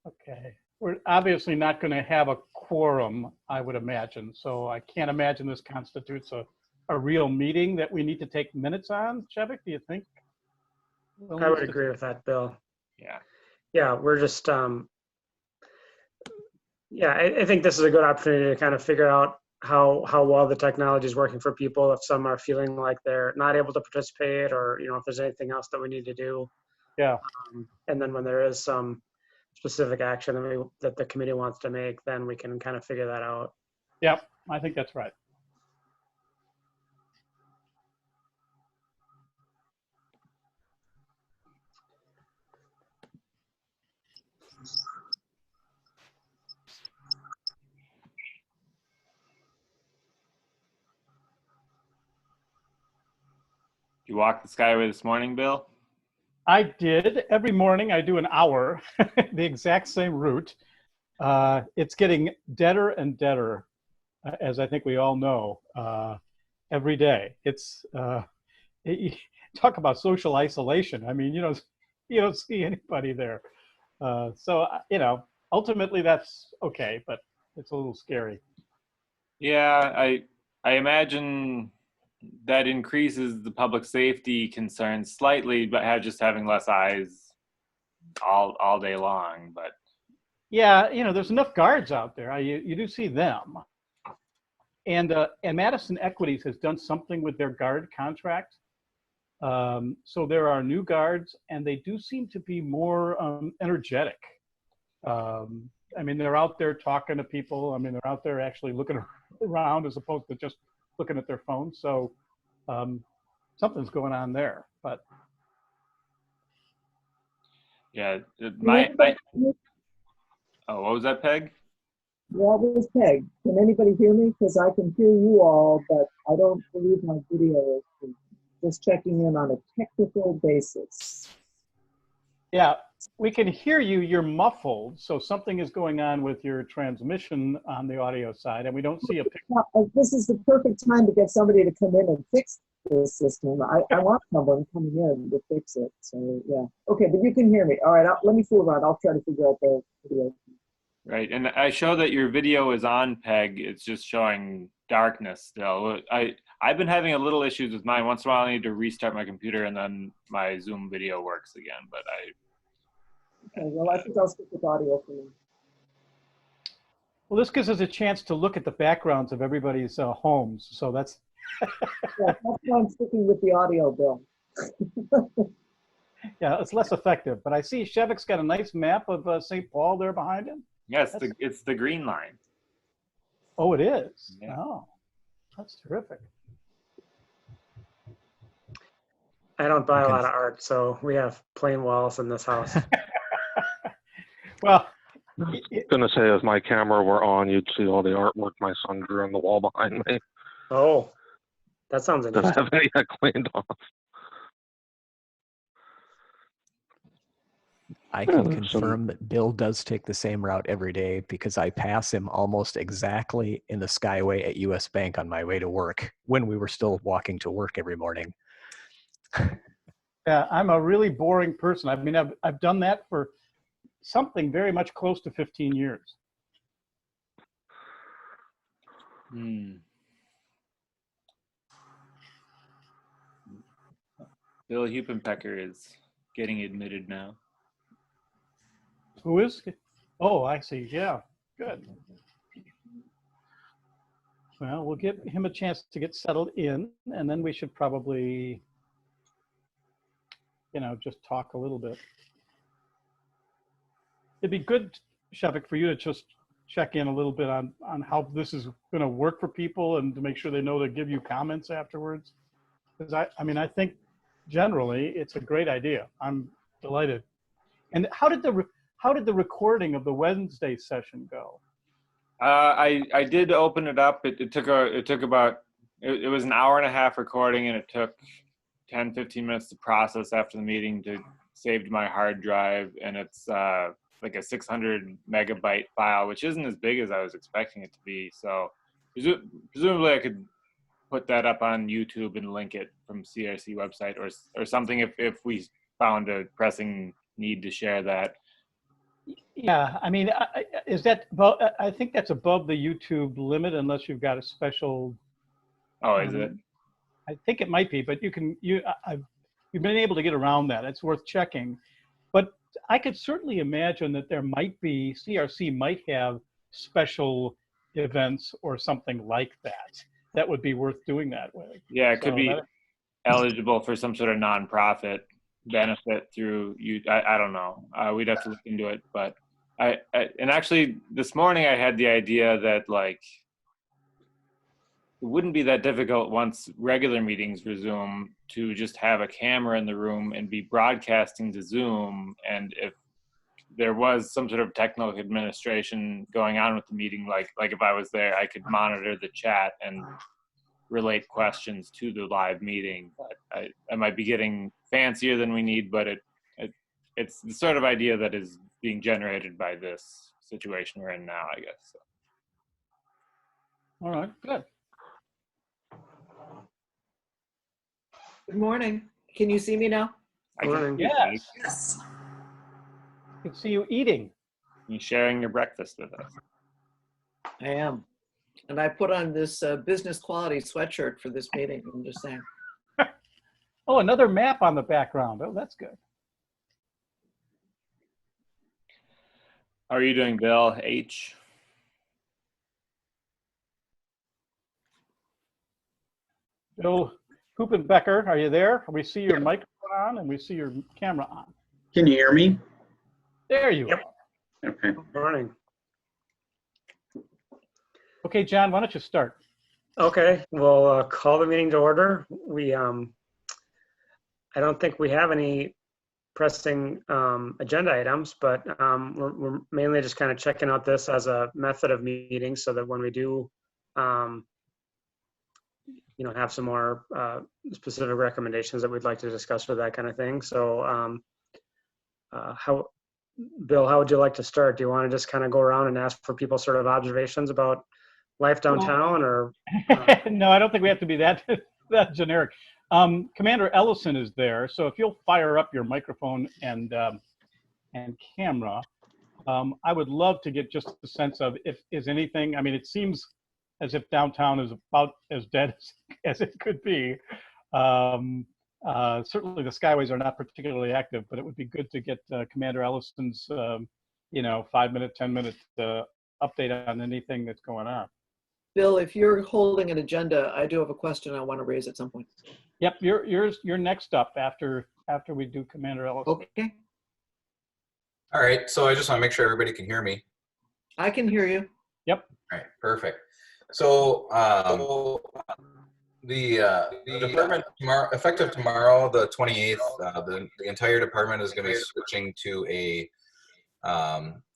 Okay. We're obviously not going to have a quorum, I would imagine. So I can't imagine this constitutes a real meeting that we need to take minutes on. Chevik, do you think? I would agree with that, Bill. Yeah. Yeah, we're just, yeah, I think this is a good opportunity to kind of figure out how well the technology is working for people, if some are feeling like they're not able to participate, or, you know, if there's anything else that we need to do. Yeah. And then when there is some specific action that the committee wants to make, then we can kind of figure that out. Yep, I think that's right. You walked the Skyway this morning, Bill? I did. Every morning I do an hour, the exact same route. It's getting deader and deader, as I think we all know, every day. It's talk about social isolation. I mean, you don't see anybody there. So, you know, ultimately that's okay, but it's a little scary. Yeah, I imagine that increases the public safety concerns slightly, but just having less eyes all day long. But yeah, you know, there's enough guards out there. You do see them, and Madison Equities has done something with their guard contract. So there are new guards, and they do seem to be more energetic. I mean, they're out there talking to people. I mean, they're out there actually looking around as opposed to just looking at their phones. So something's going on there. But yeah, my oh, what was that, Peg? Yeah, this is Peg. Can anybody hear me? Because I can hear you all, but I don't believe my video is. Just checking in on a technical basis. yeah, we can hear you. You're muffled, so something is going on with your transmission on the audio side, and we don't see a picture. This is the perfect time to get somebody to come in and fix this system. I want someone coming in to fix it. So yeah, okay, but you can hear me. All right, let me fool around. I'll try to figure out the video. Right, and I show that your video is on, Peg. It's just showing darkness still. I've been having a little issues with mine. Once in a while I need to restart my computer and then my Zoom video works again, but Okay, well, I think I'll stick with audio for now. Well, this gives us a chance to look at the backgrounds of everybody's homes. So that's Yeah, that's why I'm sticking with the audio, Bill. yeah, it's less effective. But I see Chevik's got a nice map of St. Paul there behind him. yes, it's the green line. Oh, it is. Yeah. Oh, that's terrific. I don't buy a lot of art, so we have plain walls in this house. Well, I was gonna say, if my camera were on, you'd see all the artwork my son drew on the wall behind me Oh, that sounds that I interesting. haven't yet cleaned off. I can confirm that Bill does take the same route every day because I pass him almost exactly in the Skyway at US Bank on my way to work when we were still walking to work every morning. yeah, I'm a really boring person. I mean, I've done that for something very much close to 15 years. Bill Hupenpecker is getting admitted now. Who is? Oh, I see. Yeah, good. Well, we'll give him a chance to get settled in, and then we should probably, you know, just talk a little bit. It'd be good, Shevik, for you to just check in a little bit on how this is going to work for people and to make sure they know to give you comments afterwards. Because I mean, I think generally it's a great idea. I'm delighted. And how did the recording of the Wednesday session go? I did open it up. It took about, it was an hour and a half recording, and it took 10-15 minutes to process after the meeting to save to my hard drive, and it's like a 600 megabyte file, which isn't as big as I was expecting it to be. So presumably I could put that up on YouTube and link it from CRC website or something if we found a pressing need to share that. Yeah, I mean, is that, I think that's above the YouTube limit unless you've got a special, Oh, is it? I think it might be, but you can, you've been able to get around that. It's worth checking. But I could certainly imagine that there might be, CRC might have special events or something like that. That would be worth doing that with. Yeah, it could So be that- eligible for some sort of nonprofit benefit through you. I don't know. We'd have to look into it. But and actually this morning I had the idea that like it wouldn't be that difficult once regular meetings resume to just have a camera in the room and be broadcasting to Zoom. And if there was some sort of technical administration going on with the meeting, like if I was there, I could monitor the chat and relate questions to the live meeting. But I might be getting fancier than we need, but it's the sort of idea that is being generated by this situation we're in now, I guess. So. All right, good. Good morning. Can you see me now? I can Yes. Yes. I can see you eating. you sharing your breakfast with us. I am. And I put on this business quality sweatshirt for this meeting. I'm just saying. Oh, another map on the background. Oh, that's good. How are you doing, Bill H? Bill Hoopenbecker, are you there? We see your microphone on and we see your camera on. Can you hear me? There you Yep. are. Okay. Morning. Okay, John, why don't you start? Okay, we'll call the meeting to order. I don't think we have any pressing agenda items, but we're mainly just kind of checking out this as a method of meeting so that when we do, have some more specific recommendations that we'd like to discuss or that kind of thing. So Bill, how would you like to start? Do you want to just kind of go around and ask for people's sort of observations about life downtown or? No, I don't think we have to be that generic. Commander Ellison is there, so if you'll fire up your microphone and camera, I would love to get just a sense of if is anything. I mean, it seems as if downtown is about as dead as it could be. Certainly, the Skyways are not particularly active, but it would be good to get Commander Ellison's 5-minute, 10-minute update on anything that's going on. Bill, if you're holding an agenda, I do have a question I want to raise at some point. Yep, you're next up after we do Commander Ellison. Okay, All right, so I just want to make sure everybody can hear me. I can hear you. Yep. All right, perfect. So the department tomorrow, effective tomorrow, the 28th, the entire department is going to be switching to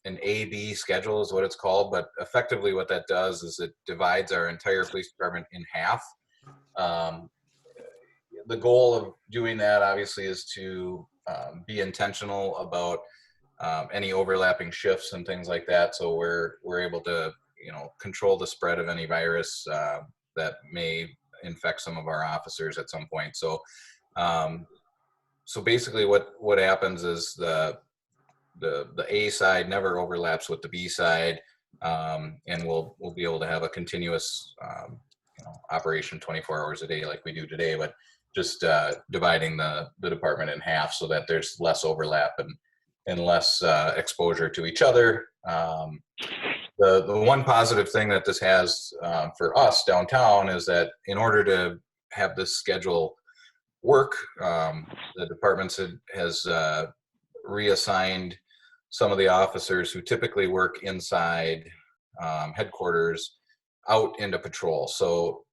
an A-B schedule is what it's called, but effectively what that does is it divides our entire police department in half. The goal of doing that obviously is to be intentional about any overlapping shifts and things like that, so we're able to control the spread of any virus that may infect some of our officers at some point. So so basically what happens is the A side never overlaps with the B side, and we'll be able to have a continuous operation 24 hours a day like we do today, but just dividing the department in half so that there's less overlap and less exposure to each other. The one positive thing that this has for us downtown is that in order to have this schedule work, the department has reassigned some of the officers who typically work inside headquarters out into patrol. So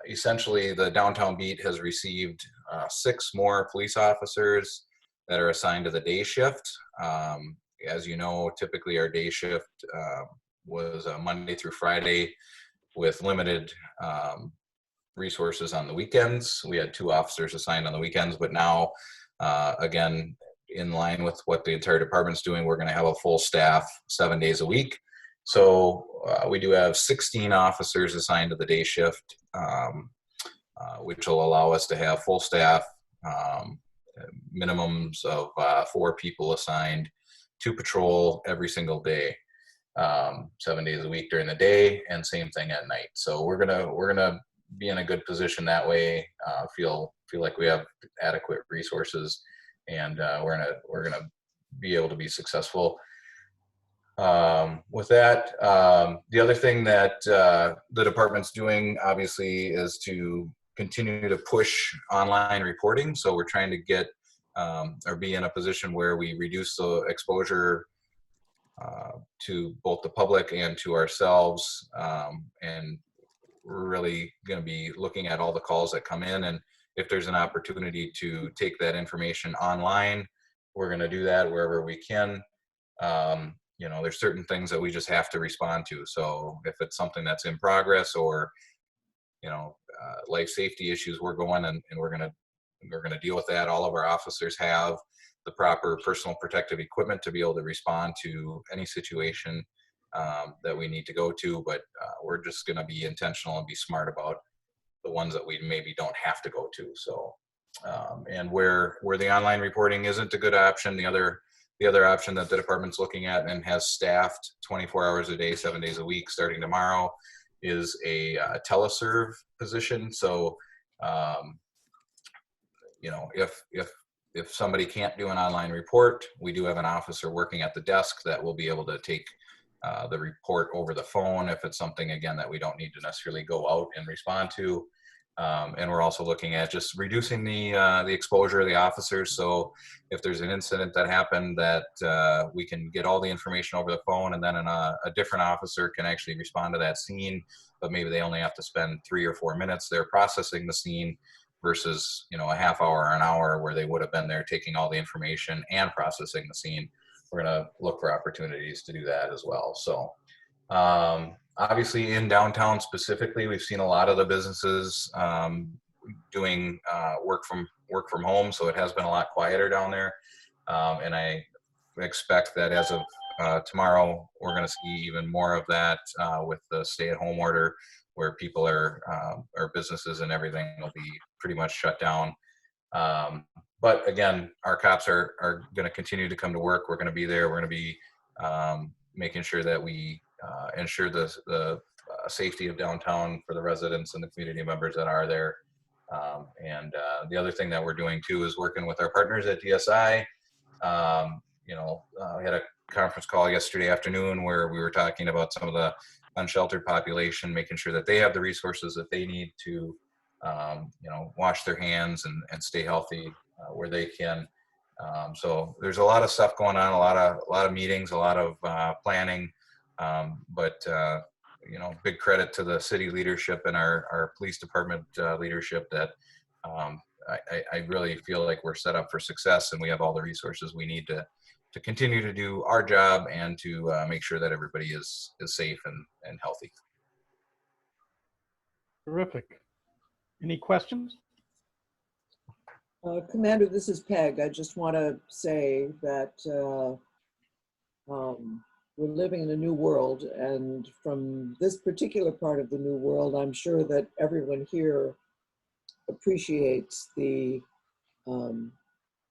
essentially the downtown beat has received 6 more police officers that are assigned to the day shift. As you know, typically our day shift was Monday through Friday with limited resources on the weekends. We had 2 officers assigned on the weekends, but now again, in line with what the entire department's doing, we're going to have a full staff 7 days a week. So we do have 16 officers assigned to the day shift, which will allow us to have full staff, minimums of 4 people assigned to patrol every single day, 7 days a week during the day, and same thing at night. So we're gonna be in a good position that way. Feel like we have adequate resources, and we're gonna be able to be successful. With that, the other thing that the department's doing, obviously, is to continue to push online reporting. So we're trying to get or be in a position where we reduce the exposure to both the public and to ourselves. And we're really going to be looking at all the calls that come in. And if there's an opportunity to take that information online, we're going to do that wherever we can. You know, there's certain things that we just have to respond to. So if it's something that's in progress, or, you know, life safety issues, we're going and we're going to deal with that. All of our officers have the proper personal protective equipment to be able to respond to any situation that we need to go to, but we're just going to be intentional and be smart about the ones that we maybe don't have to go to. So, and where the online reporting isn't a good option, the other option that the department's looking at and has staffed 24 hours a day, 7 days a week, starting tomorrow, is a teleserve position. So, you know, if somebody can't do an online report, we do have an officer working at the desk that will be able to take the report over the phone if it's something, again, that we don't need to necessarily go out and respond to. And we're also looking at just reducing the exposure of the officers. So if there's an incident that happened, that we can get all the information over the phone, and then a different officer can actually respond to that scene, but maybe they only have to spend 3 or 4 minutes there processing the scene, versus, you know, a half hour or an hour where they would have been there taking all the information and processing the scene. We're going to look for opportunities to do that as well. So obviously in downtown specifically, we've seen a lot of the businesses doing work from home. So it has been a lot quieter down there. And I expect that as of tomorrow, we're going to see even more of that with the stay-at-home order, where people our businesses and everything will be pretty much shut down. But again, our cops are going to continue to come to work. We're going to be there. We're going to be making sure that we ensure the safety of downtown for the residents and the community members that are there. And the other thing that we're doing too is working with our partners at DSI. You know, we had a conference call yesterday afternoon where we were talking about some of the unsheltered population, making sure that they have the resources that they need to, you know, wash their hands and stay healthy where they can. So there's a lot of stuff going on, a lot of meetings, a lot of planning, but you know, big credit to the city leadership and our police department leadership that I really feel like we're set up for success, and we have all the resources we need to continue to do our job and to make sure that everybody is safe and healthy. Terrific. Any questions? Commander, this is Peg. I just want to say that we're living in a new world, and from this particular part of the new world, I'm sure that everyone here appreciates the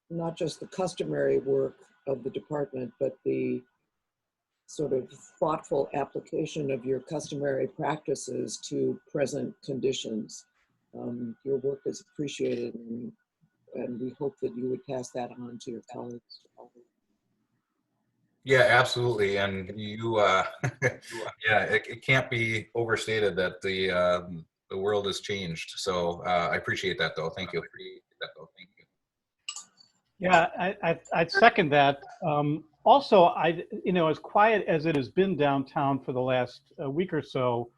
not just the customary work of the department, but the sort of thoughtful application of your customary practices to present conditions. Your work is appreciated, and we hope that you would pass that on to your colleagues. Yeah, absolutely. And you, yeah, it can't be overstated that the world has changed. So I appreciate that, though. Thank you. Yeah, I'd second that. Also, you know, as quiet as it has been downtown for the last week or so,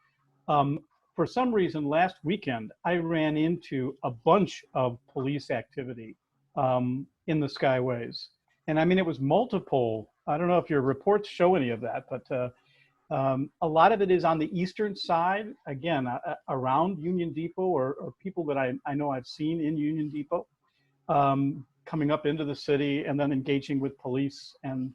for some reason last weekend, I ran into a bunch of police activity in the Skyways. And I mean, it was multiple. I don't know if your reports show any of that, but a lot of it is on the eastern side, again, around Union Depot, or people that I know I've seen in Union Depot, coming up into the city and then engaging with police. And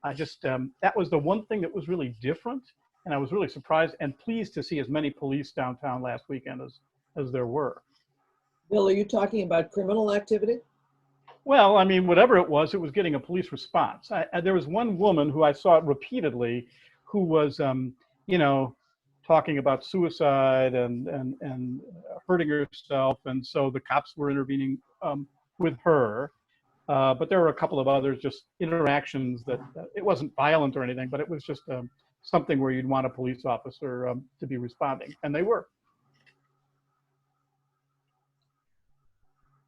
I just, that was the one thing that was really different. And I was really surprised and pleased to see as many police downtown last weekend as there were. Bill, are you talking about criminal activity? Well, I mean, whatever it was getting a police response. There was one woman who I saw repeatedly who was, you know, talking about suicide and hurting herself. And so the cops were intervening with her. But there were a couple of others, just interactions that it wasn't violent or anything, but it was just something where you'd want a police officer to be responding, and they were.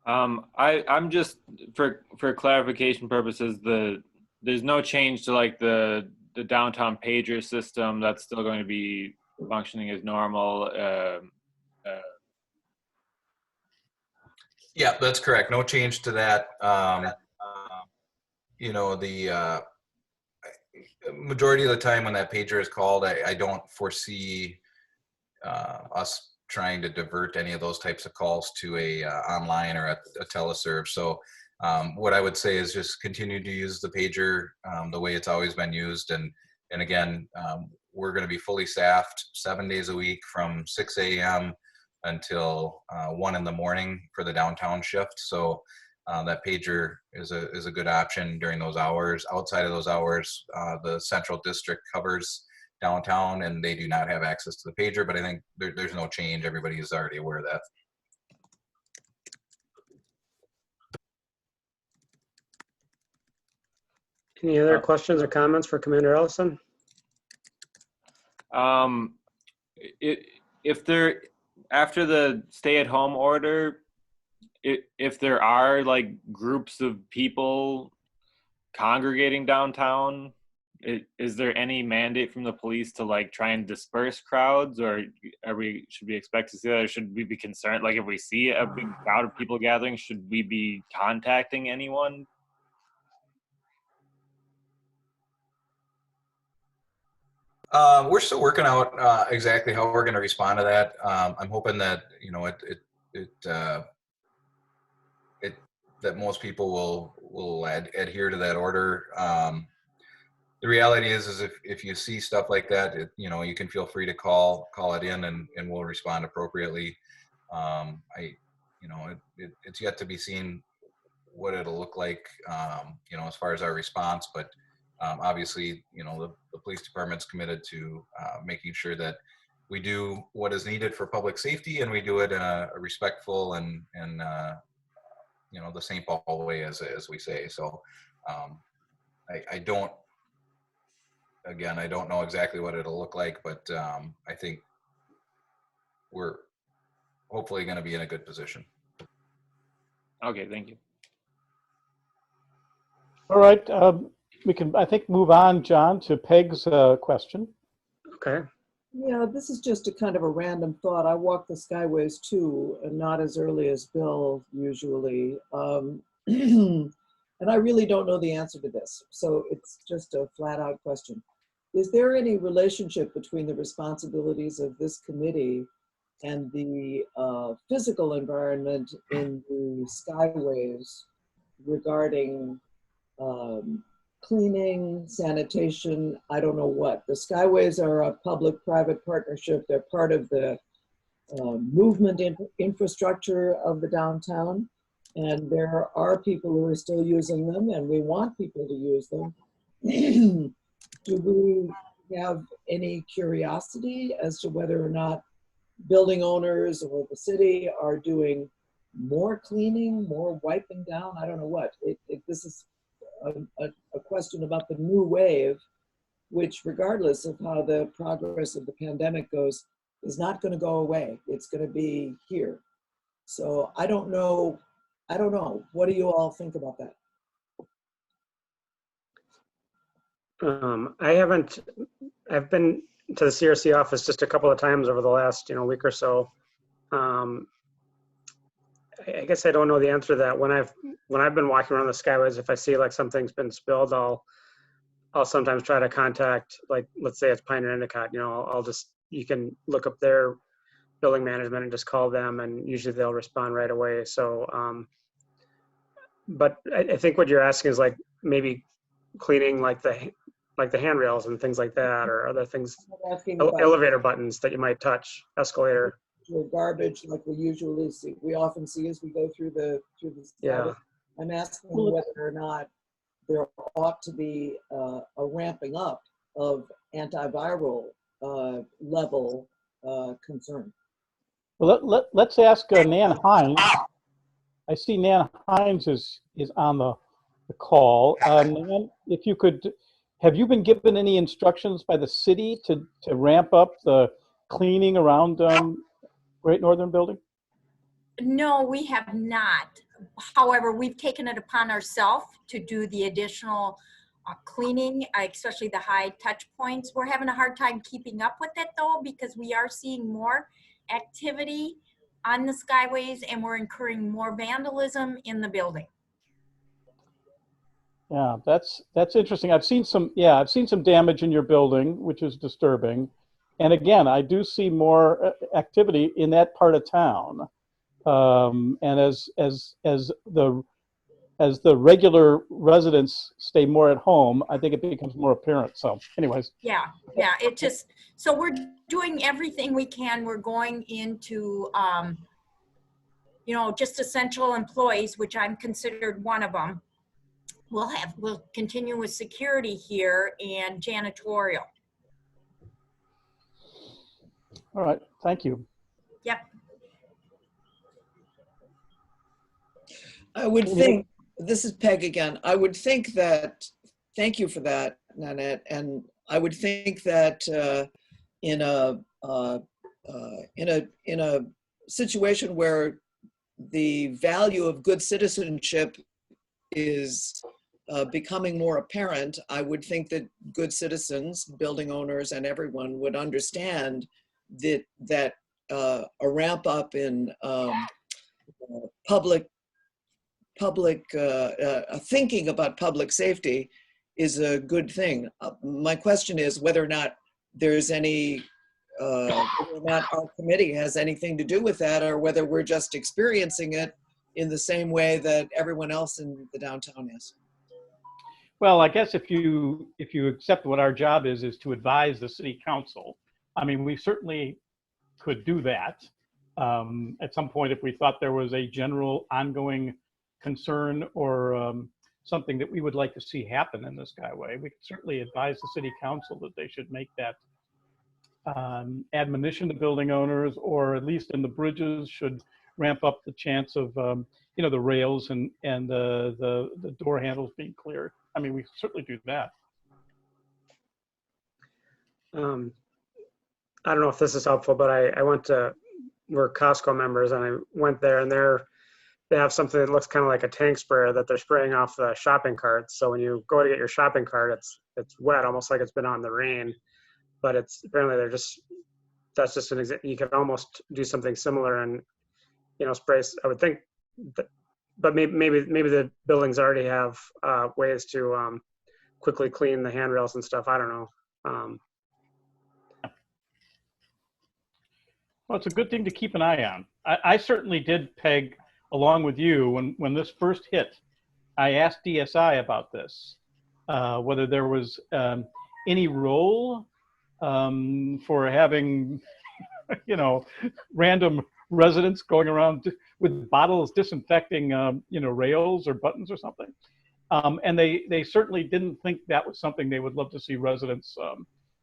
I'm just for clarification purposes, there's no change to like the downtown pager system. That's still going to be functioning as normal. Yeah, that's correct. No change to that. You know, the majority of the time when that pager is called, I don't foresee us trying to divert any of those types of calls to a online or a teleserve. So what I would say is just continue to use the pager the way it's always been used. And again, we're going to be fully staffed 7 days a week from 6 a.m. until 1 in the morning for the downtown shift. So that pager is a good option during those hours. Outside of those hours, the central district covers downtown and they do not have access to the pager, but I think there's no change. Everybody is already aware of that. Any other questions or comments for Commander Ellison? If there, after the stay-at-home order, if there are like groups of people congregating downtown, is there any mandate from the police to like try and disperse crowds, or should we expect to see that, or should we be concerned, like if we see a big crowd of people gathering, should we be contacting anyone? We're still working out exactly how we're going to respond to that. I'm hoping that, you know, that most people will adhere to that order. The reality is if you see stuff like that, you know, you can feel free to call it in and we'll respond appropriately. You know, it's yet to be seen what it'll look like, you know, as far as our response, but obviously, you know, the police department's committed to making sure that we do what is needed for public safety, and we do it in a respectful and you know, the St. Paul way, as we say. So I don't know exactly what it'll look like, but I think we're hopefully going to be in a good position. Okay, thank you. All right, we can, I think, move on, John, to Peg's question. Okay. Yeah, this is just a kind of a random thought. I walk the Skyways too, and not as early as Bill usually. And I really don't know the answer to this. So it's just a flat out question. Is there any relationship between the responsibilities of this committee and the physical environment in the Skyways regarding cleaning, sanitation, I don't know what. The Skyways are a public-private partnership. They're part of the movement infrastructure of the downtown. And there are people who are still using them, and we want people to use them. Do we have any curiosity as to whether or not building owners or the city are doing more cleaning, more wiping down? I don't know what. This is a question about the new wave, which regardless of how the progress of the pandemic goes, is not going to go away. It's going to be here. So I don't know. What do you all think about that? I've been to the CRC office just a couple of times over the last, week or so. I guess I don't know the answer to that. When I've been walking around the Skyways, if I see like something's been spilled, I'll sometimes try to contact, like, let's say it's Pioneer Endicott, you can look up their building management and just call them, and usually they'll respond right away. So, but I think what you're asking is like maybe cleaning like the handrails and things like that, or other things, elevator buttons that you might touch, escalator. Or garbage, like we usually see, we often see as we go through the Yeah. I'm asking Well, whether or not there ought to be a ramping up of antiviral level concern. well, let's ask Nan Hines. I see Nan Hines is on the call. Nan, if you could, have you been given any instructions by the city to ramp up the cleaning around Great Northern Building? No, we have not. However, we've taken it upon ourselves to do the additional cleaning, especially the high touch points. We're having a hard time keeping up with it though, because we are seeing more activity on the skyways and we're incurring more vandalism in the building. Yeah, that's interesting. I've seen some damage in your building, which is disturbing. And again, I do see more activity in that part of town. And as the regular residents stay more at home, I think it becomes more apparent. So anyways. Yeah, it just, so we're doing everything we can. We're going into, you know, just essential employees, which I'm considered one of them. We'll continue with security here and janitorial. All right, thank you. Yep. I would think, this is Peg again, I would think that, thank you for that, Nanette, and I would think that in a situation where the value of good citizenship is becoming more apparent, I would think that good citizens, building owners, and everyone would understand that a ramp up in public thinking about public safety is a good thing. My question is whether or not there's any, whether or not our committee has anything to do with that, or whether we're just experiencing it in the same way that everyone else in the downtown is. Well, I guess if you accept what our job is to advise the city council, I mean, we certainly could do that at some point if we thought there was a general ongoing concern or something that we would like to see happen in the Skyway. We could certainly advise the city council that they should make that admonition to building owners, or at least in the bridges should ramp up the chance of you know, the rails and the door handles being cleared. I mean, we certainly do that. I don't know if this is helpful, but I went to, we're Costco members, and I went there, and they have something that looks kind of like a tank sprayer that they're spraying off the shopping carts. So when you go to get your shopping cart, it's wet, almost like it's been on the rain. But it's apparently that's just an example. You could almost do something similar and, you know, spray. I would think, but maybe the buildings already have ways to quickly clean the handrails and stuff. I don't know. Well, it's a good thing to keep an eye on. I certainly did, Peg, along with you, when this first hit. I asked DSI about this, whether there was any role for having, you know, random residents going around with bottles disinfecting, you know, rails or buttons or something. And they certainly didn't think that was something they would love to see residents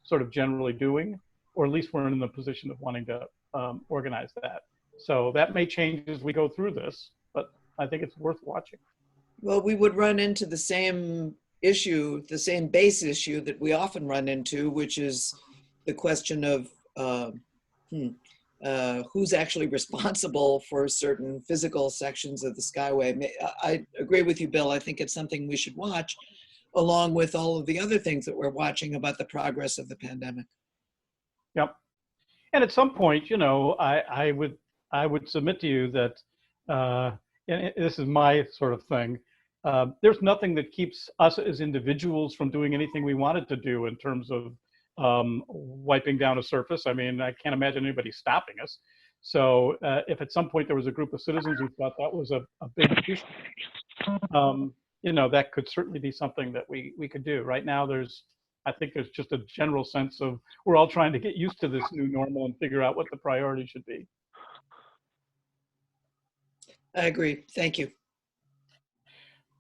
sort of generally doing, or at least we're in the position of wanting to organize that. So that may change as we go through this, but I think it's worth watching. Well, we would run into the same issue, the same base issue that we often run into, which is the question of who's actually responsible for certain physical sections of the Skyway. I agree with you, Bill. I think it's something we should watch, along with all of the other things that we're watching about the progress of the pandemic. Yep. And at some point, you know, I would submit to you that, and this is my sort of thing, there's nothing that keeps us as individuals from doing anything we wanted to do in terms of wiping down a surface. I mean, I can't imagine anybody stopping us. So if at some point there was a group of citizens who thought that was a big issue, you know, that could certainly be something that we could do. Right now, I think there's just a general sense of we're all trying to get used to this new normal and figure out what the priority should be. I agree. Thank you.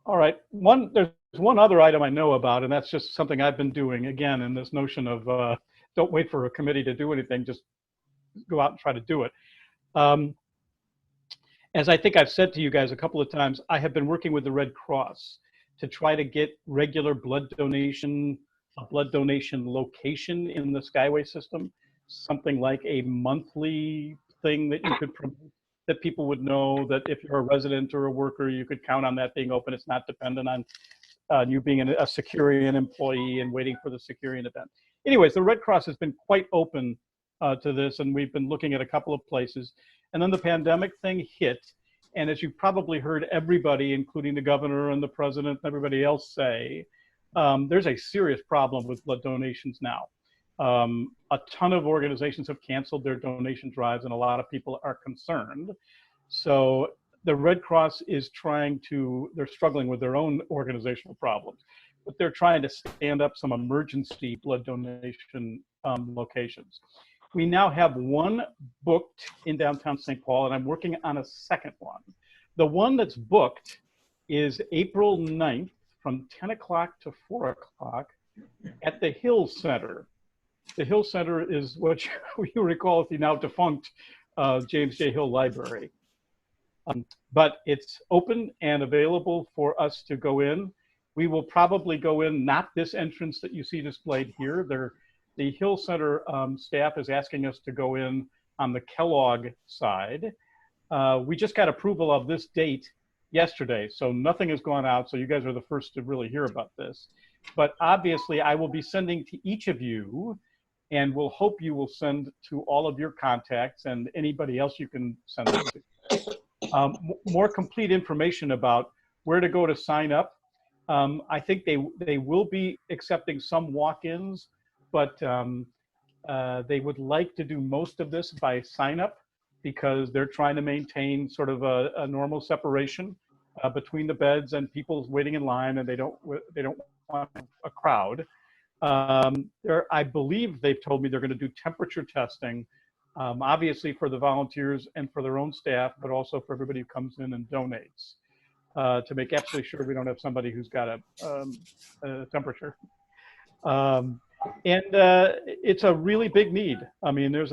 All right. There's one other item I know about, and that's just something I've been doing again in this notion of don't wait for a committee to do anything, just go out and try to do it. As I think I've said to you guys a couple of times, I have been working with the Red Cross to try to get regular blood donation location in the Skyway system, something like a monthly thing that you could promote, that people would know that if you're a resident or a worker, you could count on that being open. It's not dependent on you being a Securian employee and waiting for the Securian event. Anyways, the Red Cross has been quite open to this, and we've been looking at a couple of places. And then the pandemic thing hit, and as you've probably heard everybody, including the governor and the president and everybody else say, there's a serious problem with blood donations now. A ton of organizations have canceled their donation drives, and a lot of people are concerned. So the Red Cross is they're struggling with their own organizational problems, but they're trying to stand up some emergency blood donation locations. We now have one booked in downtown St. Paul, and I'm working on a second one. The one that's booked is April 9th from 10 o'clock to 4 o'clock at the Hill Center. The Hill Center is what you recall as the now defunct James J. Hill Library. But it's open and available for us to go in. We will probably go in, not this entrance that you see displayed here. The Hill Center staff is asking us to go in on the Kellogg side. We just got approval of this date yesterday, so nothing has gone out, so you guys are the first to really hear about this. But obviously, I will be sending to each of you, and we'll hope you will send to all of your contacts and anybody else you can send it to. More complete information about where to go to sign up. I think they will be accepting some walk-ins, but they would like to do most of this by sign up because they're trying to maintain sort of a normal separation between the beds and people waiting in line, and they don't want a crowd. I believe they've told me they're going to do temperature testing, obviously for the volunteers and for their own staff, but also for everybody who comes in and donates to make absolutely sure we don't have somebody who's got a temperature. And it's a really big need. I mean, there's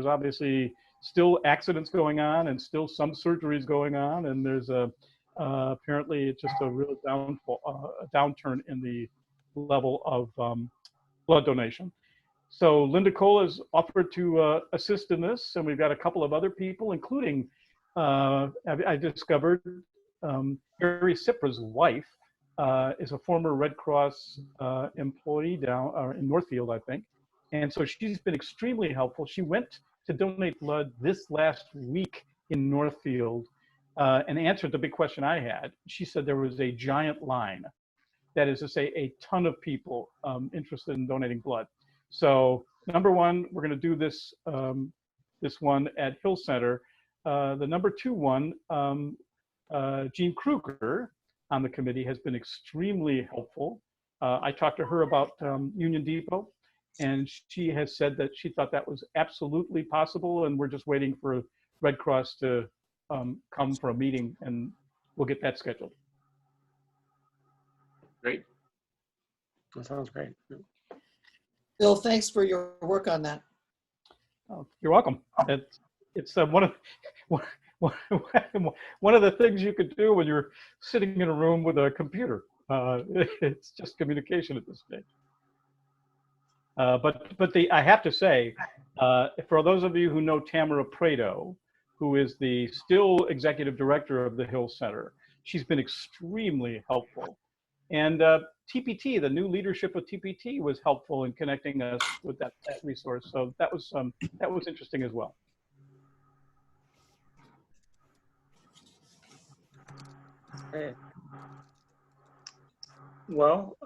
obviously still accidents going on and still some surgeries going on, and there's apparently it's just a real downturn in the level of blood donation. So Linda Cole has offered to assist in this, and we've got a couple of other people, including I discovered Gary Sipra's wife is a former Red Cross employee down in Northfield, I think. And so she's been extremely helpful. She went to donate blood this last week in Northfield and answered the big question I had. She said there was a giant line. That is to say, a ton of people interested in donating blood. So number one, we're going to do this this one at Hill Center. The number two one, Jean Kruger on the committee has been extremely helpful. I talked to her about Union Depot, and she has said that she thought that was absolutely possible, and we're just waiting for Red Cross to come for a meeting, and we'll get that scheduled. Great. That sounds great. Bill, thanks for your work on that. Oh, you're welcome. It's one of the things you could do when you're sitting in a room with a computer. It's just communication at this stage. But I have to say, for those of you who know Tamara Prado, who is the still executive director of the Hill Center, she's been extremely helpful. And TPT, the new leadership of TPT, was helpful in connecting us with that resource. So that was interesting as well. Okay. Well,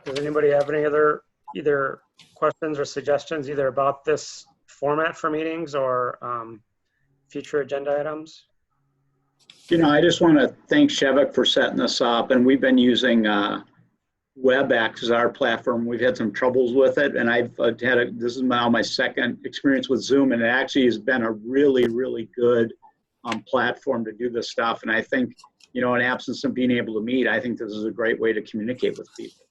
does anybody have any other either questions or suggestions either about this format for meetings or future agenda items? You know, I just want to thank Shevik for setting this up, and we've been using WebEx as our platform. We've had some troubles with it, and this is now my second experience with Zoom, and it actually has been a really, really good platform to do this stuff. And I think you know, in absence of being able to meet, I think this is a great way to communicate with people.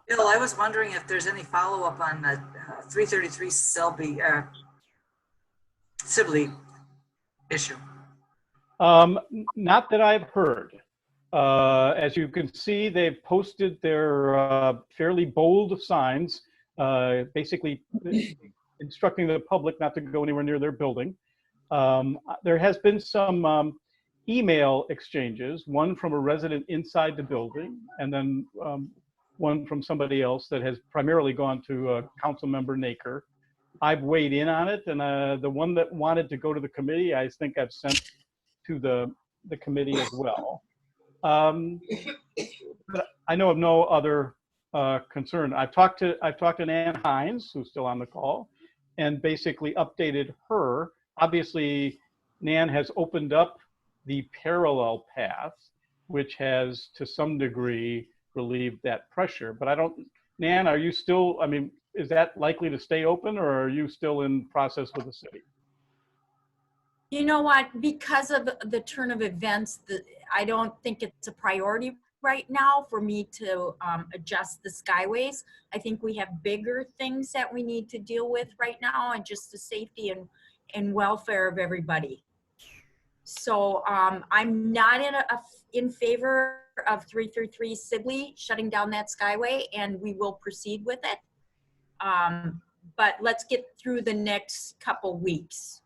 Bill, I was wondering if there's any follow-up on the 333 Sibley issue. Not that I've heard. As you can see, they've posted their fairly bold signs, basically instructing the public not to go anywhere near their building. There has been some email exchanges, one from a resident inside the building, and then one from somebody else that has primarily gone to Council Member Naker. I've weighed in on it, and the one that wanted to go to the committee, I think I've sent to the committee as well. But I know of no other concern. I've talked to Nan Hines, who's still on the call, and basically updated her. Obviously, Nan has opened up the parallel path, which has to some degree relieved that pressure. But I don't, Nan, are you still, I mean, is that likely to stay open, or are you still in process with the city? You know what, because of the turn of events, I don't think it's a priority right now for me to adjust the Skyways. I think we have bigger things that we need to deal with right now, and just the safety and welfare of everybody. So I'm not in favor of 333 Sibley shutting down that Skyway, and we will proceed with it. But let's get through the next couple weeks.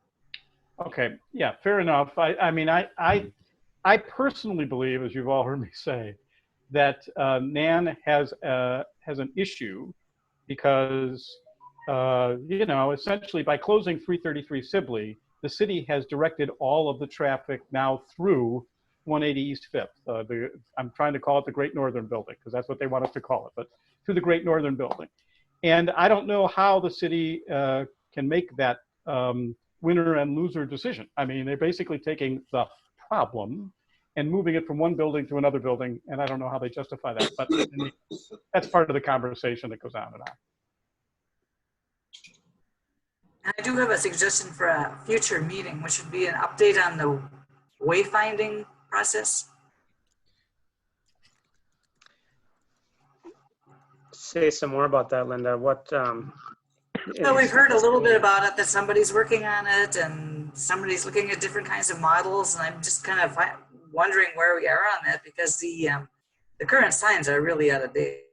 Okay, yeah, fair enough. I mean, I personally believe, as you've all heard me say, that Nan has an issue because, you know, essentially by closing 333 Sibley, the city has directed all of the traffic now through 180 East 5th. I'm trying to call it the Great Northern Building because that's what they want us to call it, but through the Great Northern Building. And I don't know how the city can make that winner and loser decision. I mean, they're basically taking the problem and moving it from one building to another building, and I don't know how they justify that, but that's part of the conversation that goes on and on. I do have a suggestion for a future meeting, which would be an update on the wayfinding process. Say some more about that, Linda. What? So we've heard a little bit about it, that somebody's working on it and somebody's looking at different kinds of models, and I'm just kind of wondering where we are on that, because the current signs are really out of date.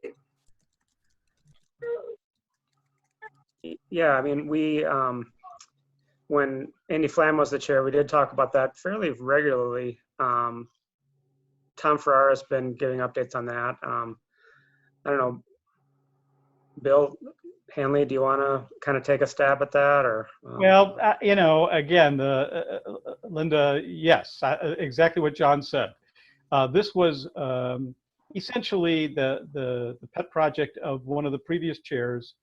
Yeah, I mean, we, when Andy Flam was the chair, we did talk about that fairly regularly. Tom Ferrara has been giving updates on that. I don't know, Bill Hanley, do you want to kind of take a stab at that, or? Well, you know, again, Linda, yes, exactly what John said. This was essentially the pet project of one of the previous chairs.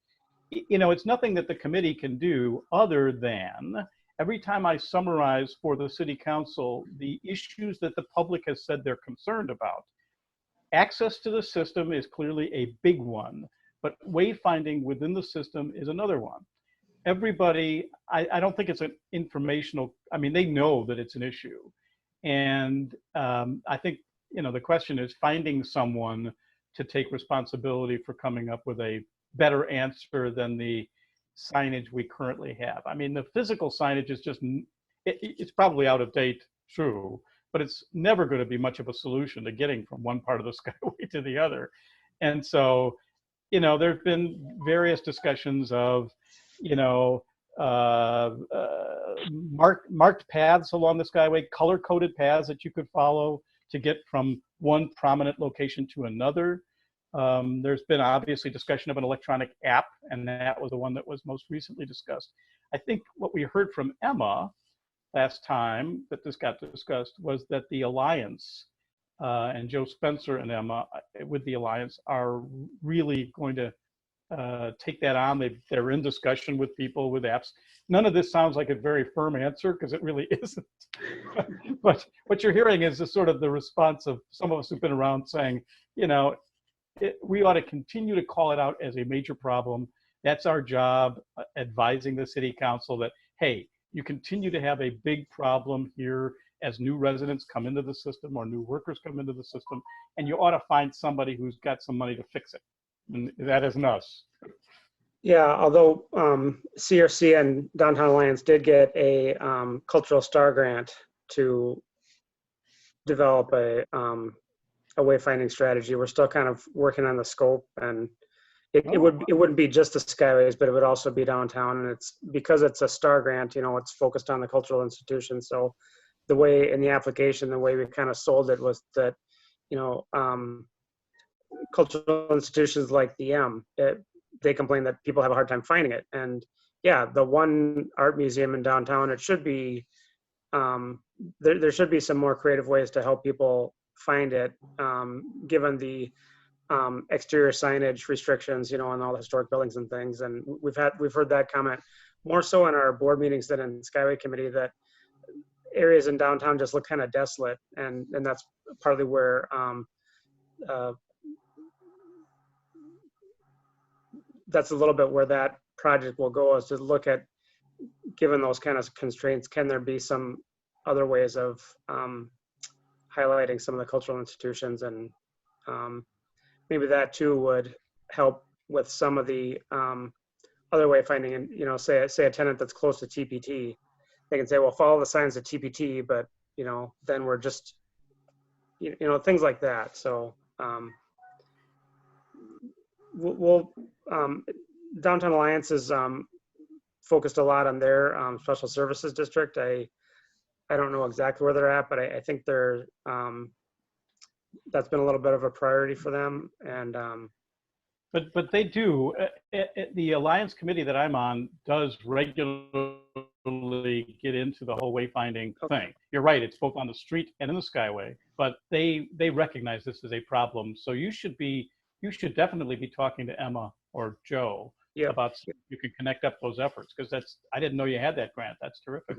You know, it's nothing that the committee can do other than every time I summarize for the city council the issues that the public has said they're concerned about. Access to the system is clearly a big one, but wayfinding within the system is another one. Everybody, I don't think it's an informational, I mean, they know that it's an issue. And I think, you know, the question is finding someone to take responsibility for coming up with a better answer than the signage we currently have. I mean, the physical signage is just, it's probably out of date, true, but it's never going to be much of a solution to getting from one part of the Skyway to the other. And so, you know, there've been various discussions of, you know, marked paths along the Skyway, color-coded paths that you could follow to get from one prominent location to another. There's been obviously discussion of an electronic app, and that was the one that was most recently discussed. I think what we heard from Emma last time that this got discussed was that the Alliance and Joe Spencer and Emma with the Alliance are really going to take that on. They're in discussion with people with apps. None of this sounds like a very firm answer because it really isn't. But what you're hearing is the sort of the response of some of us who've been around saying, you know, we ought to continue to call it out as a major problem. That's our job, advising the city council that, hey, you continue to have a big problem here as new residents come into the system or new workers come into the system, and you ought to find somebody who's got some money to fix it. And that isn't us. Yeah, although CRC and Downtown Alliance did get a cultural star grant to develop a wayfinding strategy. We're still kind of working on the scope, and it wouldn't be just the Skyways, but it would also be downtown. And it's because it's a star grant, you know, it's focused on the cultural institutions. So the way in the application, the way we kind of sold it was that, you know, cultural institutions like the they complain that people have a hard time finding it. And yeah, the one art museum in downtown, it should be, there should be some more creative ways to help people find it, given the exterior signage restrictions, you know, on all the historic buildings and things. And we've heard that comment more so in our board meetings than in Skyway committee, that areas in downtown just look kind of desolate. And that's partly where that's a little bit where that project will go, is to look at, given those kind of constraints, can there be some other ways of highlighting some of the cultural institutions, and maybe that too would help with some of the other wayfinding. And, you know, say a tenant that's close to TPT, they can say, well, follow the signs at TPT, but, you know, then we're just, you know, things like that. So we'll Downtown Alliance is focused a lot on their special services district. I don't know exactly where they're at, but I think they're that's been a little bit of a priority for them. And but they do. The Alliance committee that I'm on does regularly get into the whole wayfinding thing. You're right; it's both on the street and in the Skyway. But they recognize this as a problem. So you should definitely be talking to Emma or Joe about so you can connect up those efforts, because I didn't know you had that grant. That's terrific.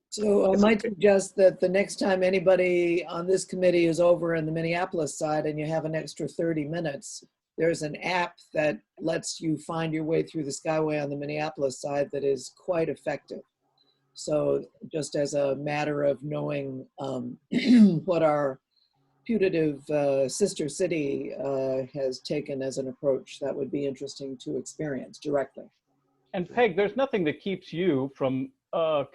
So I might suggest that the next time anybody on this committee is over in the Minneapolis side and you have an extra 30 minutes, there's an app that lets you find your way through the Skyway on the Minneapolis side that is quite effective. So just as a matter of knowing what our putative sister city has taken as an approach, that would be interesting to experience directly. And Peg, there's nothing that keeps you from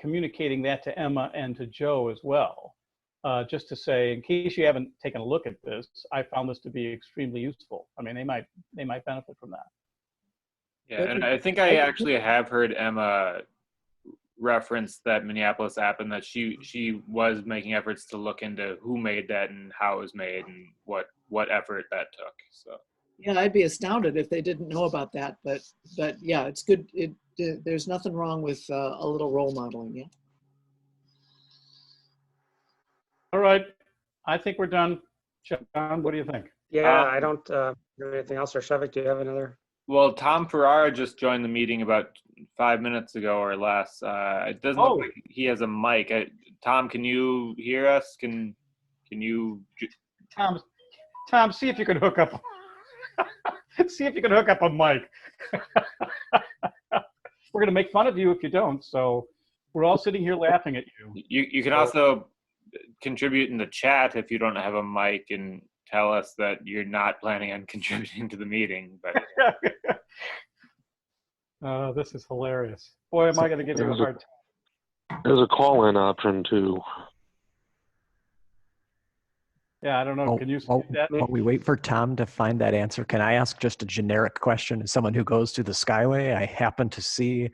communicating that to Emma and to Joe as well. Just to say, in case you haven't taken a look at this, I found this to be extremely useful. I mean, they might benefit from that. Yeah, and I think I actually have heard Emma reference that Minneapolis app, and that she was making efforts to look into who made that and how it was made and what effort that took. So yeah, I'd be astounded if they didn't know about that. But yeah, it's good. There's nothing wrong with a little role modeling. Yeah. All right, I think we're done. John, what do you think? Yeah, I don't have anything else. Or Shevik, do you have another? Well, Tom Ferrara just joined the meeting about 5 minutes ago or less. It doesn't look like he has a mic. Tom, can you hear us? Can you? Tom, see if you can hook up. See if you can hook up a mic. We're gonna make fun of you if you don't. So we're all sitting here laughing at you. You can also contribute in the chat if you don't have a mic, and tell us that you're not planning on contributing to the meeting. But this is hilarious. Boy, am I going to give you a hard time. There's a call-in option too. Yeah, I don't know. Can you see that? While we wait for Tom to find that answer, can I ask just a generic question? As someone who goes to the Skyway, I happen to see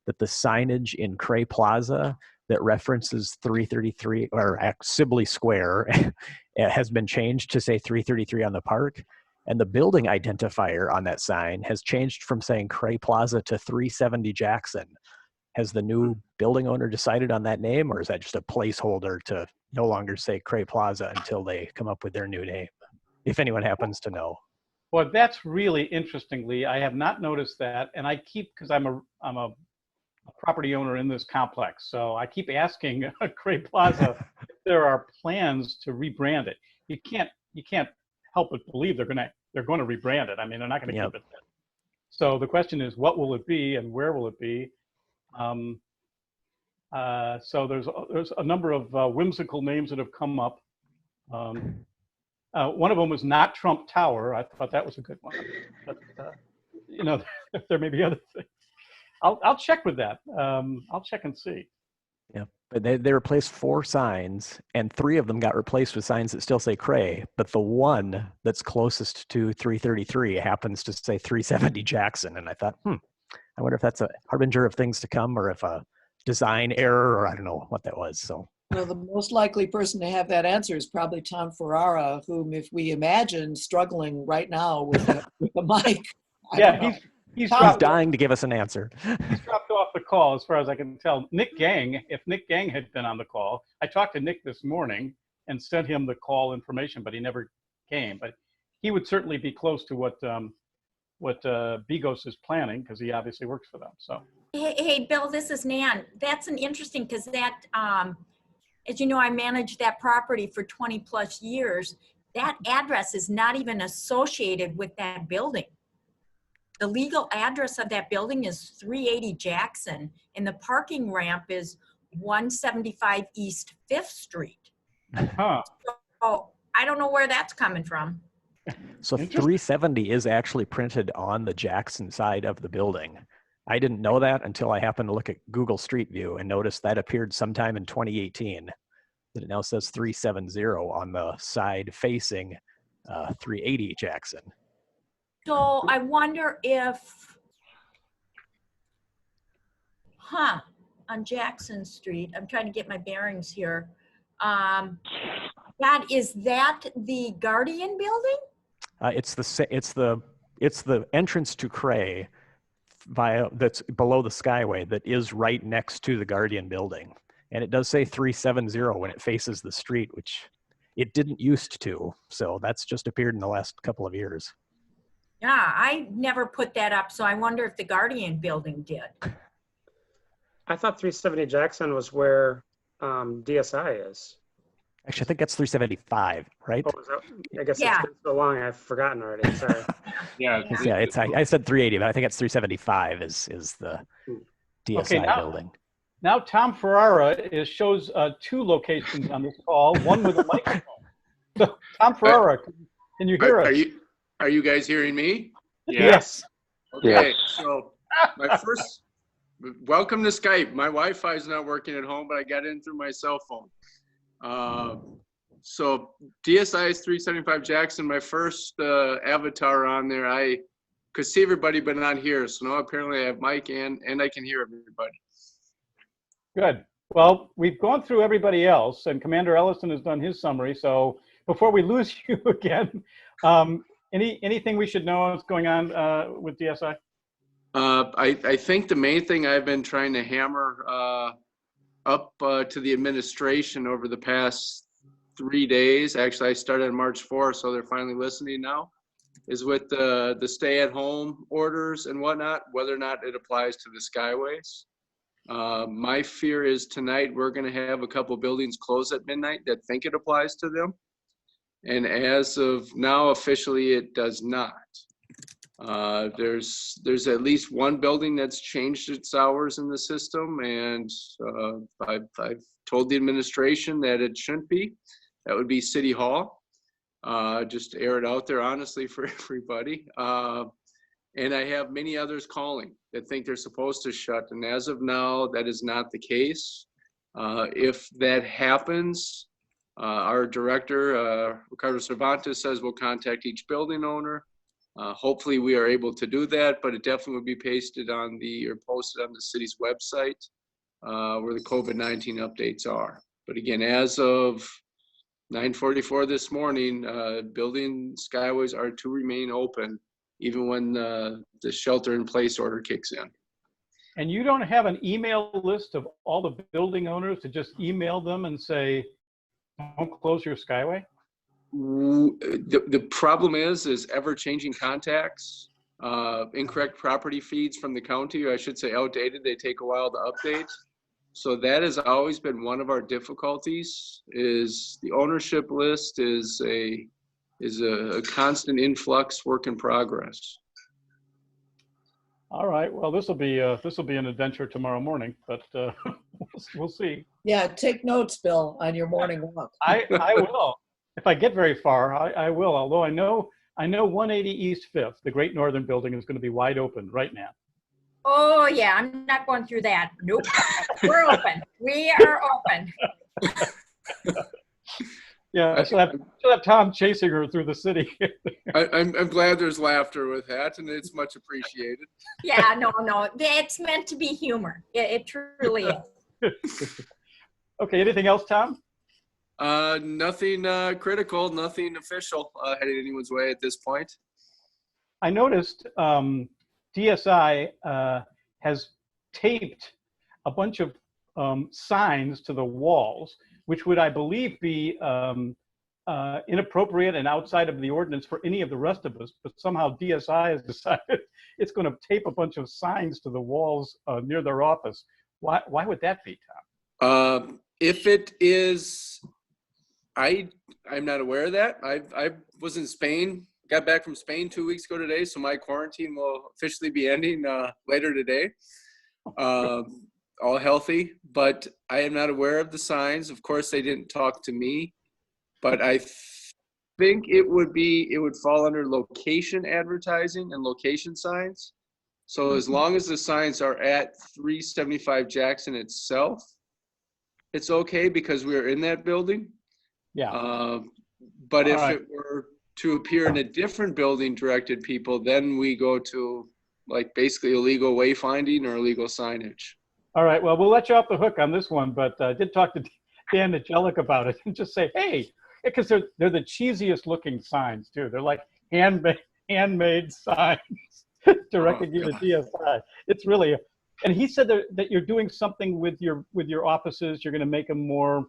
that the signage in Cray Plaza that references 333 or Sibley Square has been changed to say 333 on the park. And the building identifier on that sign has changed from saying Cray Plaza to 370 Jackson. Has the new building owner decided on that name, or is that just a placeholder to no longer say Cray Plaza until they come up with their new name? If anyone happens to know. Well, that's really interestingly, I have not noticed that. And I keep, because I'm a property owner in this complex, so I keep asking Cray Plaza if there are plans to rebrand it. You can't help but believe they're going to rebrand it. I mean, they're not going to keep it. So the question is, what will it be and where will it be? So there's a number of whimsical names that have come up. One of them was not Trump Tower. I thought that was a good one. But, you know, there may be other things. I'll check with that. I'll check and see. Yeah, but they replaced 4 signs, and 3 of them got replaced with signs that still say Cray, but the one that's closest to 333 happens to say 370 Jackson. And I thought, I wonder if that's a harbinger of things to come, or if a design error, or I don't know what that was. So, well, the most likely person to have that answer is probably Tom Ferrara, whom, if we imagine struggling right now with a mic. He's dying to give us an answer. He's dropped off the call, as far as I can tell. Nick Gang, if Nick Gang had been on the call, I talked to Nick this morning and sent him the call information, but he never came. But he would certainly be close to what Bigos is planning, because he obviously works for them. So. Hey, Bill, this is Nan. That's an interesting, because that, as you know, I managed that property for 20 plus years. That address is not even associated with that building. The legal address of that building is 380 Jackson, and the parking ramp is 175 East 5th Street. Huh. So I don't know where that's coming from. So 370 is actually printed on the Jackson side of the building. I didn't know that until I happened to look at Google Street View and noticed that appeared sometime in 2018. That it now says 370 on the side facing 380 Jackson. So I wonder if, on Jackson Street, I'm trying to get my bearings here. Is that the Guardian building? It's the entrance to Cray that's below the Skyway that is right next to the Guardian building. And it does say 370 when it faces the street, which it didn't used to. So that's just appeared in the last couple of years. Yeah, I never put that up, so I wonder if the Guardian building did. I thought 370 Jackson was where DSI is. Actually, I think that's 375, right? Oh, is that, I guess it's been so long, I've forgotten already. Sorry. I said 380, but I think it's 375 is the DSI building. Now Tom Ferrara shows 2 locations on this call, one with a microphone. So Tom Ferrara, can you hear us? Are you guys hearing me? Yes. Okay, Yes. so my first, welcome to Skype. My Wi-Fi is not working at home, but I got in through my cell phone. So DSI is 375 Jackson. My first avatar on there, I could see everybody, but not hear. So now apparently I have mic and I can hear everybody. Good. Well, we've gone through everybody else, and Commander Ellison has done his summary. So before we lose you again, anything we should know is going on with DSI? I think the main thing I've been trying to hammer up to the administration over the past 3 days, actually I started on March 4th, so they're finally listening now, is with the stay-at-home orders and whatnot, whether or not it applies to the Skyways. My fear is tonight we're going to have a couple buildings close at midnight that think it applies to them. And as of now, officially, it does not. There's at least one building that's changed its hours in the system, and I've told the administration that it shouldn't be. That would be City Hall. Just to air it out there honestly for everybody. And I have many others calling that think they're supposed to shut, and as of now, that is not the case. If that happens, our director, Ricardo Cervantes, says we'll contact each building owner. Hopefully we are able to do that, but it definitely will be posted on the city's website where the COVID-19 updates are. But again, as of 9:44 this morning, building Skyways are to remain open even when the shelter-in-place order kicks in. And you don't have an email list of all the building owners to just email them and say, don't close your Skyway? The problem is ever-changing contacts, incorrect property feeds from the county, or I should say outdated. They take a while to update. So that has always been one of our difficulties. Is the ownership list is a constant influx, work in progress. All right. Well, this will be an adventure tomorrow morning, but we'll see. Yeah, take notes, Bill, on your morning walk. I will. If I get very far, I will. Although I know 180 East Fifth, the Great Northern Building, is going to be wide open right now. Oh yeah, I'm not going through that. Nope. We're open. We are open. Yeah, I still have Tom chasing her through the city. I'm glad there's laughter with that, and it's much appreciated. Yeah, no, it's meant to be humor. It truly is. Okay, anything else, Tom? Nothing critical, nothing official headed anyone's way at this point. I noticed DSI has taped a bunch of signs to the walls, which would, I believe, be inappropriate and outside of the ordinance for any of the rest of us. But somehow DSI has decided it's going to tape a bunch of signs to the walls near their office. Why would that be, Tom? If it is, I'm not aware of that. I was in Spain, got back from Spain 2 weeks ago today, so my quarantine will officially be ending later today. All healthy, but I am not aware of the signs. Of course, they didn't talk to me, but I think it would fall under location advertising and location signs. So as long as the signs are at 375 Jackson itself, it's okay because we're in that building. Yeah. But if it were to appear in a different building directed people, then we go to like basically illegal wayfinding or illegal signage. All right. Well, we'll let you off the hook on this one, but I did talk to Dan Angelic about it and just say, hey, because they're the cheesiest looking signs too. They're like handmade signs directing you to DSI. It's really, and he said that you're doing something with your offices. You're going to make them more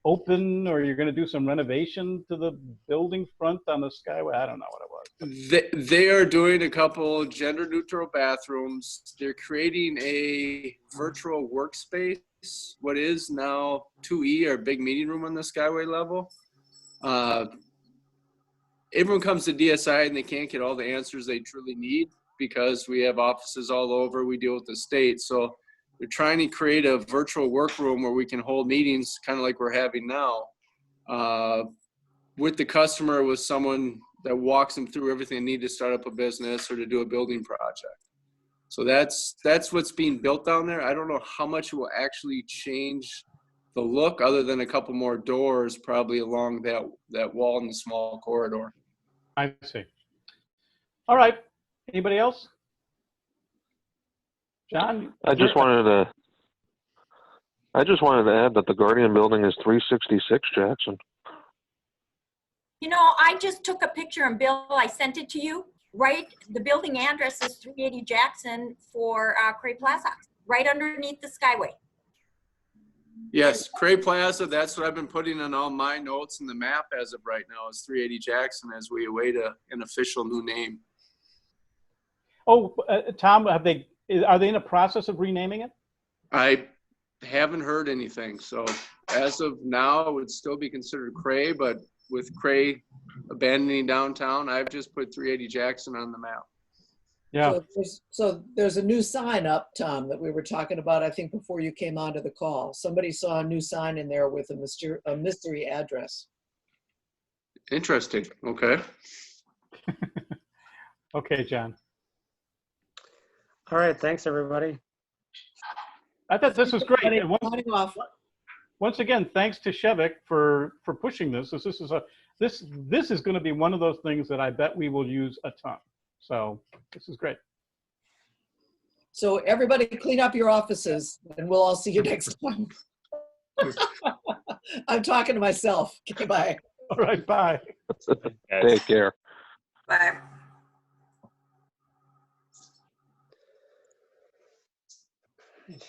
open, or you're going to do some renovation to the building front on the Skyway. I don't know what it was. They are doing a couple gender neutral bathrooms. They're creating a virtual workspace, what is now 2E, our big meeting room on the Skyway level. Everyone comes to DSI and they can't get all the answers they truly need because we have offices all over. We deal with the state. So they're trying to create a virtual workroom where we can hold meetings kind of like we're having now with the customer, with someone that walks them through everything they need to start up a business or to do a building project. So that's what's being built down there. I don't know how much it will actually change the look other than a couple more doors probably along that wall in the small corridor. I see. All right. Anybody else? John? I just wanted to add that the Guardian building is 366 Jackson. You know, I just took a picture, and Bill, I sent it to you. Right, the building address is 380 Jackson for Cray Plaza, right underneath the Skyway. Yes, Cray Plaza, that's what I've been putting in all my notes, and the map as of right now is 380 Jackson as we await an official new name. Oh, Tom, are they in a process of renaming it? I haven't heard anything. So as of now, it would still be considered Cray, but with Cray abandoning downtown, I've just put 380 Jackson on the map. Yeah. So there's a new sign up, Tom, that we were talking about, I think, before you came onto the call. Somebody saw a new sign in there with a mystery address. Interesting. Okay. Okay, John. All right. Thanks, everybody. I thought this was great. And Signing off. once again, thanks to Shevik for pushing this. This is going to be one of those things that I bet we will use a ton. So this is great. So everybody clean up your offices and we'll all see you next time. I'm talking to myself. Okay, bye. All right, bye. Take care. Bye. Right.